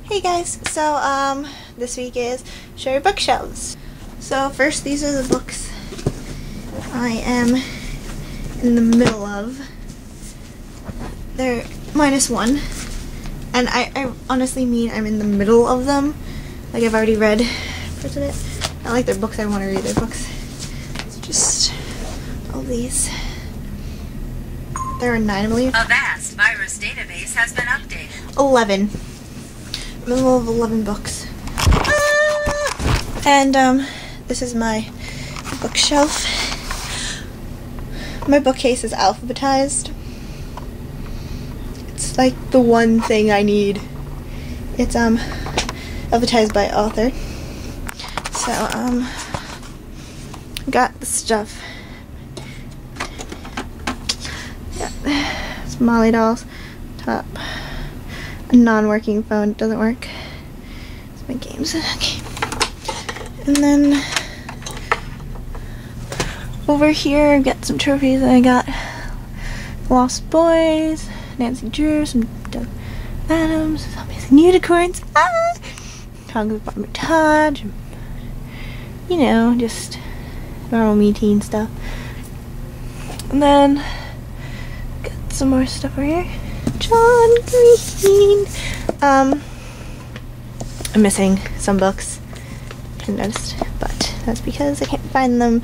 Hey guys, so this week is Show Your Bookshelves. So first, these are the books I am in the middle of. They're -1, and I honestly mean I'm in the middle of them. Like, I've already read parts of it. I like their books, I want to read their books. It's just all these. There are 9, I believe. A vast virus database has been updated. 11. Middle of 11 books. And this is my bookshelf. My bookcase is alphabetized. It's like the one thing I need. It's alphabetized by author. So got the stuff. Got some Molly dolls, top. A non-working phone, it doesn't work. It's my games. Okay. And then over here I've got some trophies. I got Lost Boys, Nancy Drew, some Doug Adams, Amazing Unicorns, Tongues of Barbara Todd, you know, just normal me teen stuff. And then got some more stuff over here. John Green. I'm missing some books, I noticed, but that's because I can't find them.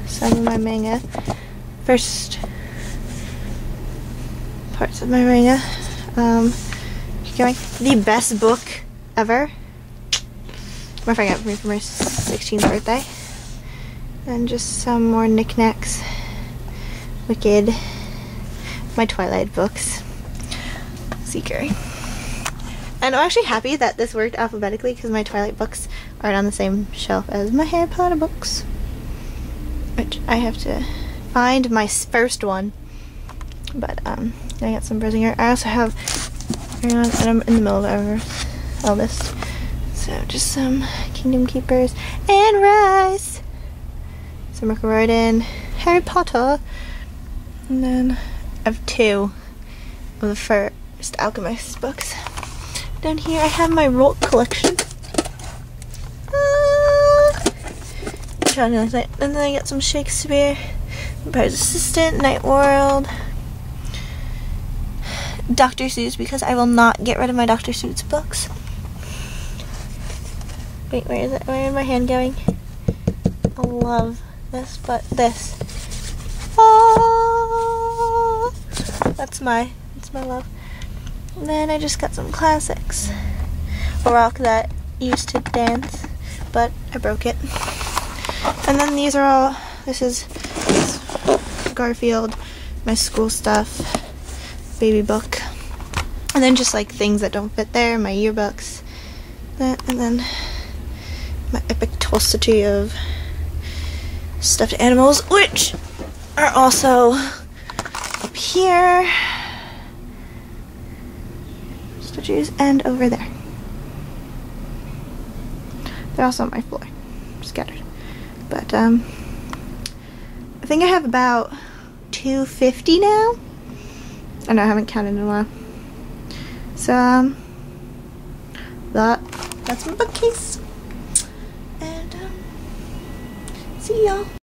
Some of my manga, first parts of my manga. Keep going. The best book ever. My friend got for me for my 16th birthday. And just some more knickknacks. Wicked. My Twilight books. Secret. And I'm actually happy that this worked alphabetically because my Twilight books aren't on the same shelf as my Harry Potter books. Which I have to find my first one. But I got some Brisinger. I also have, and I'm in the middle of Eldest. So just some Kingdom Keepers and Rise. Some Rick Riordan, Harry Potter. And then I have 2 of the first Alchemist books. Down here I have my Rolt collection. And then I got some Shakespeare, Empire's Assistant, Night World, Dr. Seuss, because I will not get rid of my Dr. Seuss books. Wait, where is it? Where is my hand going? I love this, but this. Oh, that's my love. And then I just got some classics. A rock that used to dance, but I broke it. And then these are all, this is Garfield, my school stuff, baby book. And then just like things that don't fit there, my yearbooks. That, and then my epic tulsity of stuffed animals, which are also up here, statues, and over there. They're also on my floor, scattered. But I think I have about 250 now. I know I haven't counted in a while. So that's my bookcase. And see y'all.